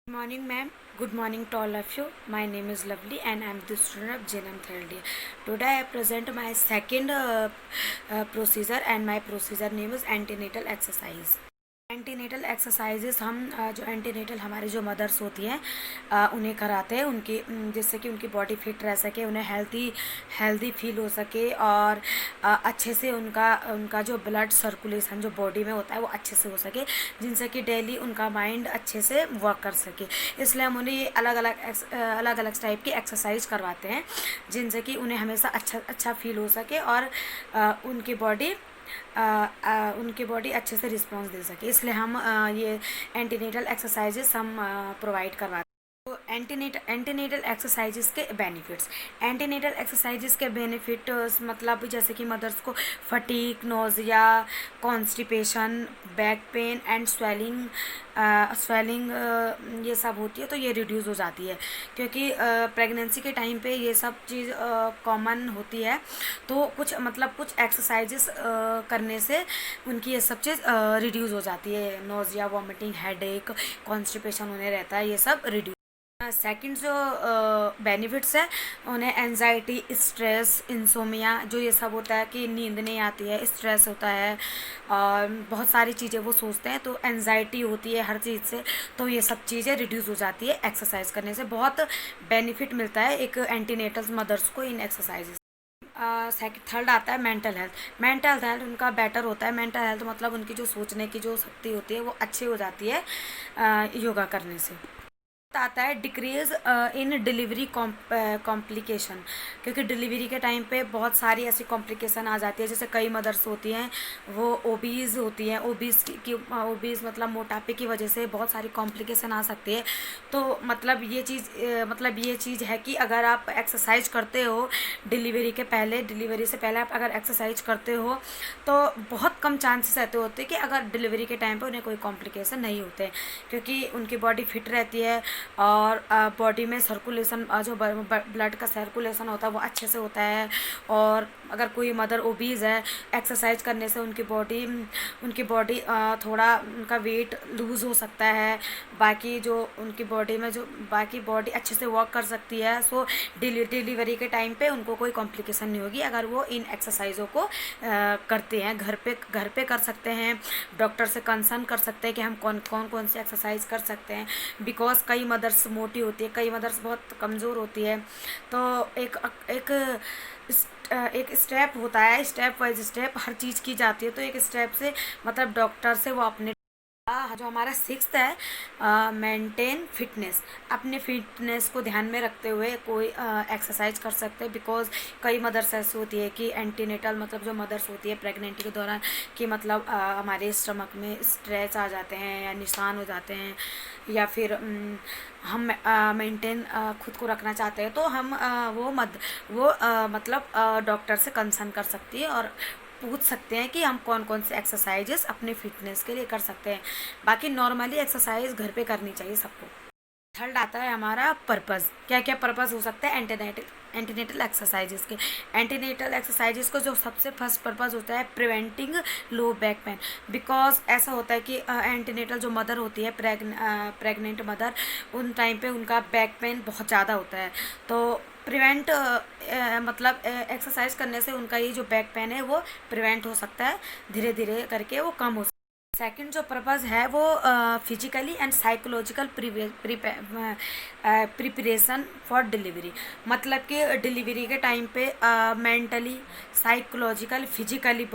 Good morning, ma'am. Good morning to all of you. My name is Lovely and I am the student of JNM third year. Today I present my second procedure and my procedure name is antenatal exercise. Antenatal exercises हम जो antenatal हमारे जो mother's होती हैं उन्हें कराते हैं उनकी जिससे कि उनकी बॉडी फिट रह सके, उन्हें हेल्दी फील हो सके और अच्छे से उनका उनका जो ब्लड सर्कुलेशन जो बॉडी में होता है वो अच्छे से हो सके, जिनसे कि डेली उनका माइंड अच्छे से वर्क कर सके। इसलिए हम उन्हें अलग अलग टाइप की एक्सरसाइज करवाते हैं जिनसे कि उन्हें हमेशा अच्छा फील हो सके और उनकी बॉडी अच्छे से रिस्पॉन्स दे सके। इसलिए हम ये एंटीनेटल एक्सरसाइजेस हम प्रोवाइड करवाते हैं। तो एंटीनेटल एक्सरसाइजेस के बेनिफिट्स, एंटीनेटल एक्सरसाइजेस के बेनिफिट्स मतलब जैसे कि मदर्स को fatigue, nausea, constipation, back pain and swelling ये सब होती है तो ये रिड्यूस हो जाती है, क्योंकि प्रेगनेंसी के टाइम पे ये सब चीज़ कॉमन होती है। तो कुछ एक्सरसाइजेस करने से उनकी ये सब चीज़ रिड्यूस हो जाती है। नोजिया, वॉमिटिंग, हेडेक, कॉन्स्टिपेशन होने रहता है, ये सब रिड्यूस। सेकंड जो बेनिफिट्स है उन्हें एंजाइटी, स्ट्रेस, इंसोमिया जो ये सब होता है कि नींद नहीं आती है, स्ट्रेस होता है और बहुत सारी चीज़ें वो सोचते हैं तो एंजाइटी होती है हर चीज़ से, तो ये सब चीज़ें रिड्यूस हो जाती है। एक्सरसाइज करने से बहुत बेनिफिट मिलता है एक एंटीनेटल मदर्स को इन एक्सरसाइजेस। थर्ड आता है मेंटल हेल्थ उनका बेटर होता है। मेंटल हेल्थ मतलब उनकी जो सोचने की जो शक्ति होती है वो अच्छी हो जाती है योगा करने से। आता है डिक्रीज इन डिलीवरी कॉम्प्लिकेशन, क्योंकि डिलीवरी के टाइम पे बहुत सारी ऐसी कॉम्प्लिकेशन आ जाती है। जैसे कई मदर्स होती हैं वो ओबीज होती हैं, ओबीज मतलब मोटापे की वजह से बहुत सारी कॉम्प्लिकेशन आ सकती है। तो मतलब ये चीज़ है कि अगर आप एक्सरसाइज करते हो डिलीवरी से पहले आप अगर एक्सरसाइज करते हो तो बहुत कम चांसेस ऐसे होते हैं कि अगर डिलीवरी के टाइम पे उन्हें कोई कॉम्प्लिकेशन नहीं होते, क्योंकि उनकी बॉडी फिट रहती है और बॉडी में सर्कुलेशन जो ब्लड का सर्कुलेशन होता है वो अच्छे से होता है। और अगर कोई मदर ओबीज है, एक्सरसाइज करने से उनकी बॉडी थोड़ा उनका वेट लूज़ हो सकता है, बाकी जो उनकी बॉडी में जो बाकी बॉडी अच्छे से वर्क कर सकती है। सो डिलीवरी के टाइम पे उनको कोई कॉम्प्लिकेशन नहीं होगी अगर वो इन एक्सरसाइजों को करते हैं। घर पे कर सकते हैं, डॉक्टर से कंसर्न कर सकते हैं कि हम कौन सी एक्सरसाइज कर सकते हैं, बिकॉज कई मदर्स मोटी होती है, कई मदर्स बहुत कमज़ोर होती है। तो एक स्टेप होता है, स्टेप वाइज स्टेप हर चीज़ की जाती है। तो एक स्टेप से मतलब डॉक्टर से वो अपने जो हमारा सिक्स्थ है मेंटेन फिटनेस, अपने फिटनेस को ध्यान में रखते हुए कोई एक्सरसाइज कर सकते हैं। बिकॉज कई मदर्स ऐसी होती है कि एंटीनेटल मतलब जो मदर्स होती है प्रेगनेंटी के दौरान कि मतलब हमारे स्टमक में स्ट्रेच आ जाते हैं या निशान हो जाते हैं, या फिर हम मेंटेन खुद को रखना चाहते हैं तो हम मतलब डॉक्टर से कंसर्न कर सकती है और पूछ सकते हैं कि हम कौन से एक्सरसाइजेस अपने फिटनेस के लिए कर सकते हैं। बाकी नॉर्मली एक्सरसाइज घर पे करनी चाहिए सबको। थर्ड आता है हमारा पर्पज़, क्या क्या पर्पज़ हो सकता है एंटीनेटल एक्सरसाइजेस के। एंटीनेटल एक्सरसाइजेस को जो सबसे फर्स्ट पर्पज़ होता है preventing low back pain, because ऐसा होता है कि एंटीनेटल जो मदर होती है प्रेग्नेंट मदर, उन टाइम पे उनका बैक पेन बहुत ज़्यादा होता है। तो प्रिवेंट मतलब एक्सरसाइज करने से उनका ये जो बैक पेन है वो प्रिवेंट हो सकता है, धीरे धीरे करके वो कम हो सकता है। सेकंड जो पर्पज़ है वो physically and psychological preparation for delivery, मतलब कि डिलीवरी के टाइम पे मेंटली, साइकोलॉजिकल, फिजिकली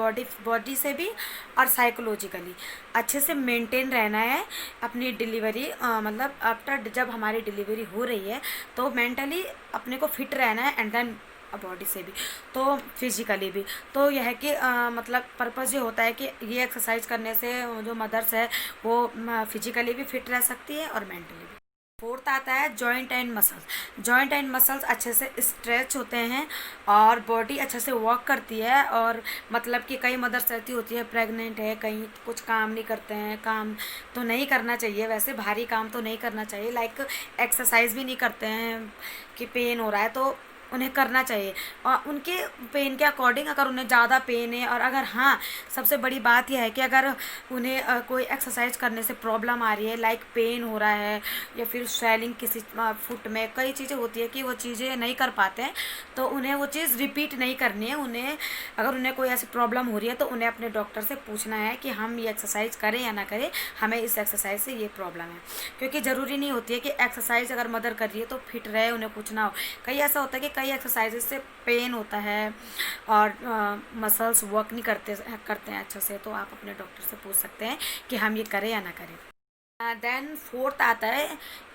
बॉडी से भी और साइकोलॉजिकली अच्छे से मेंटेन रहना है अपनी डिलीवरी। मतलब आफ्टर जब हमारी डिलीवरी हो रही है तो मेंटली अपने को फिट रहना है एंड देन बॉडी से भी तो फिजिकली भी। तो यह है कि मतलब पर्पज़ ये होता है कि ये एक्सरसाइज करने से जो मदर्स है वो फिजिकली भी फिट रह सकती है और मेंटली भी। फोर्थ आता है जॉइंट एंड मसल्स अच्छे से स्ट्रेच होते हैं और बॉडी अच्छे से वर्क करती है। और मतलब कि कई मदर्स ऐसी होती है प्रेग्नेंट है, कहीं कुछ काम नहीं करते हैं, काम तो नहीं करना चाहिए, वैसे भारी काम तो नहीं करना चाहिए, लाइक एक्सरसाइज भी नहीं करते हैं कि पेन हो रहा है तो उन्हें करना चाहिए। और उनके पेन के अकॉर्डिंग, अगर उन्हें ज़्यादा पेन है और अगर हाँ, सबसे बड़ी बात यह है कि अगर उन्हें कोई एक्सरसाइज करने से प्रॉब्लम आ रही है, लाइक पेन हो रहा है या फिर स्वेलिंग किसी फुट में, कई चीज़ें होती है कि वो चीज़ें नहीं कर पाते हैं, तो उन्हें वो चीज़ रिपीट नहीं करनी है। उन्हें अगर उन्हें कोई ऐसी प्रॉब्लम हो रही है तो उन्हें अपने डॉक्टर से पूछना है कि हम ये एक्सरसाइज करें या ना करें, हमें इस एक्सरसाइज से ये प्रॉब्लम है। क्योंकि ज़रूरी नहीं होती है कि एक्सरसाइज अगर मदर कर रही है तो फिट रहे, उन्हें कुछ ना हो। कई ऐसा होता है कि कई एक्सरसाइजेज से पेन होता है और मसल्स वर्क नहीं करते हैं अच्छे से, तो आप अपने डॉक्टर से पूछ सकते हैं कि हम ये करें या ना करें। देन फोर्थ आता है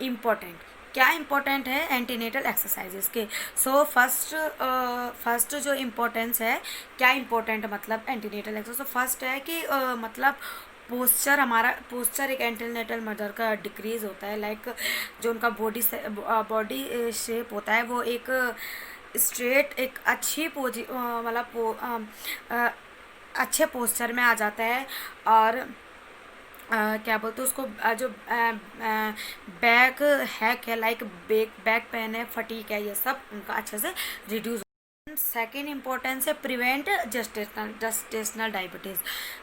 इम्पोर्टेंट। क्या इम्पोर्टेंट है एंटीनेटल एक्सरसाइजेस के? सो फर्स्ट जो इम्पोर्टेंस है, क्या इम्पोर्टेंट मतलब एंटीनेटल एक्सरसाइज, फर्स्ट है कि मतलब पोस्चर, हमारा पोस्चर एक एंटीनेटल मदर का डिक्रीज होता है। लाइक जो उनका बॉडी शेप होता है वो एक स्ट्रेट, एक अच्छी मतलब अच्छे पोस्चर में आ जाता है। और क्या बोलते हैं उसको, जो बैक हैक है, लाइक बैक पेन है, फटीक है, ये सब उनका अच्छे से रिड्यूस। सेकेंड इम्पोर्टेंस है प्रिवेंट जस्टेशनल डायबिटीज़।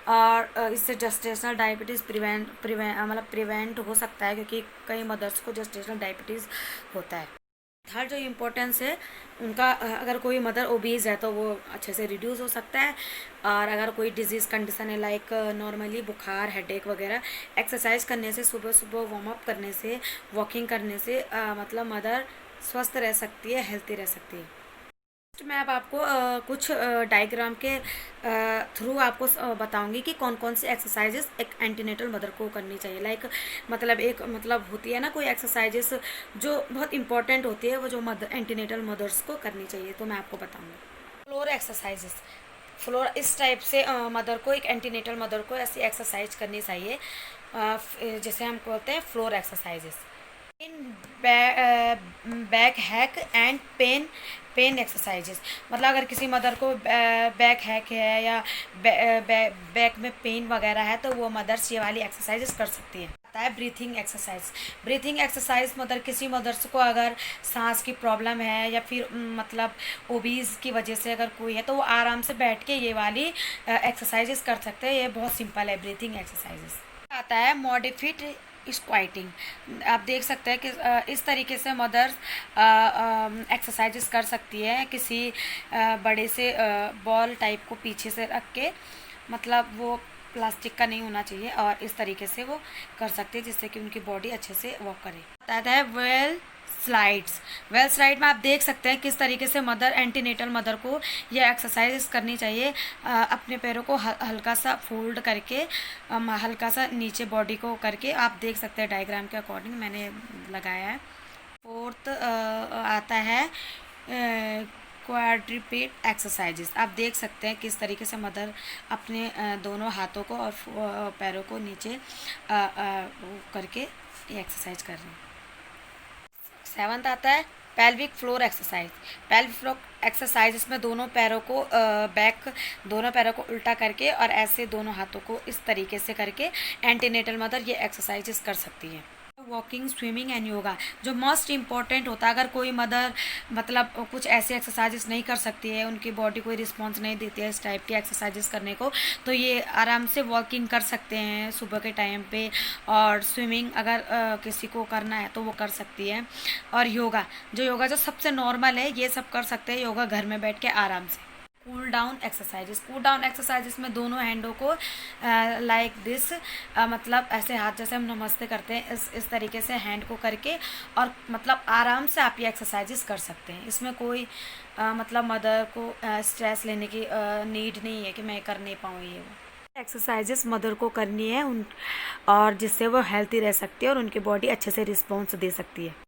और इससे जस्टेशनल डायबिटीज़ प्रिवेंट हो सकता है, क्योंकि कई मदर्स को जस्टेशनल डायबिटीज़ होता है। थर्ड जो इम्पोर्टेंस है उनका, अगर कोई मदर ओबीज है तो वो अच्छे से रिड्यूस हो सकता है। और अगर कोई डिजीज़ कंडीशन है, लाइक नॉर्मली बुखार, हेडेक वगैरह, एक्सरसाइज करने से, सुबह सुबह वार्म अप करने से, वॉकिंग करने से मतलब मदर स्वस्थ रह सकती है, हेल्थी रह सकती है। मैं अब आपको कुछ डायग्राम के थ्रू आपको बताऊंगी कि कौन कौन सी एक्सरसाइजेस एक एंटीनेटल मदर को करनी चाहिए। लाइक मतलब एक मतलब होती है ना कोई एक्सरसाइजेस जो बहुत इंपॉर्टेंट होती है, वो जो एंटीनेटल मदर्स को करनी चाहिए, तो मैं आपको बताऊंगी। फ्लोर एक्सरसाइजेस, फ्लोर इस टाइप से मदर को, एक एंटीनेटल मदर को ऐसी एक्सरसाइज करनी चाहिए, जैसे हम बोलते हैं floor exercises. In back hack and pain exercises, मतलब अगर किसी मदर को बैक हैक है या बैक में पेन वगैरह है तो वो मदर्स ये वाली एक्सरसाइजेस कर सकती है। आता है ब्रीथिंग एक्सरसाइज। ब्रीथिंग एक्सरसाइज किसी मदर्स को अगर सांस की प्रॉब्लम है या फिर मतलब ओबीज की वजह से अगर कोई है, तो वो आराम से बैठ के ये वाली एक्सरसाइजेस कर सकते हैं। ये बहुत सिंपल है ब्रीथिंग एक्सरसाइजेस। आता है मॉडिफाइड स्क्वाइटिंग। आप देख सकते हैं कि इस तरीके से मदर्स एक्सरसाइजेस कर सकती है, किसी बड़े से बॉल टाइप को पीछे से रख के, मतलब वो प्लास्टिक का नहीं होना चाहिए, और इस तरीके से वो कर सकते हैं जिससे कि उनकी बॉडी अच्छे से वर्क करे। आता है वेल स्लाइड में आप देख सकते हैं किस तरीके से एंटीनेटल मदर को यह एक्सरसाइज करनी चाहिए। अपने पैरों को हल्का सा फोल्ड करके, हल्का सा नीचे बॉडी को करके, आप देख सकते हैं डायग्राम के अकॉर्डिंग मैंने लगाया है। फोर्थ आता है क्वाड्रिपेट एक्सरसाइजेस। आप देख सकते हैं किस तरीके से मदर अपने दोनों हाथों को और पैरों को नीचे करके ये एक्सरसाइज कर रहे हैं। सेवंथ आता है pelvic floor exercise. Pelvic floor exercise इसमें दोनों पैरों को उल्टा करके और ऐसे दोनों हाथों को इस तरीके से करके एंटीनेटल मदर ये एक्सरसाइजेस कर सकती है। वॉकिंग, स्विमिंग एंड योगा जो मोस्ट इम्पॉर्टेंट होता है। अगर कोई मदर मतलब कुछ ऐसे एक्सरसाइजेस नहीं कर सकती है, उनकी बॉडी कोई रिस्पॉन्स नहीं देती है इस टाइप की एक्सरसाइजेस करने को, तो ये आराम से वॉकिंग कर सकते हैं सुबह के टाइम पे। और स्विमिंग अगर किसी को करना है तो वो कर सकती है। और योगा जो सबसे नॉर्मल है, ये सब कर सकते हैं योगा घर में बैठ के आराम से। कूल डाउन एक्सरसाइजेस में दोनों हैंडों को लाइक दिस, मतलब ऐसे हाथ जैसे हम नमस्ते करते हैं, इस तरीके से हैंड को करके, और मतलब आराम से आप ये एक्सरसाइजेस कर सकते हैं। इसमें कोई मतलब मदर को स्ट्रेस लेने की नीड नहीं है कि मैं कर नहीं पाऊँ। ये वो एक्सरसाइजेस मदर को करनी है और जिससे वो हेल्थी रह सकती है और उनकी बॉडी अच्छे से रिस्पॉन्स दे सकती है।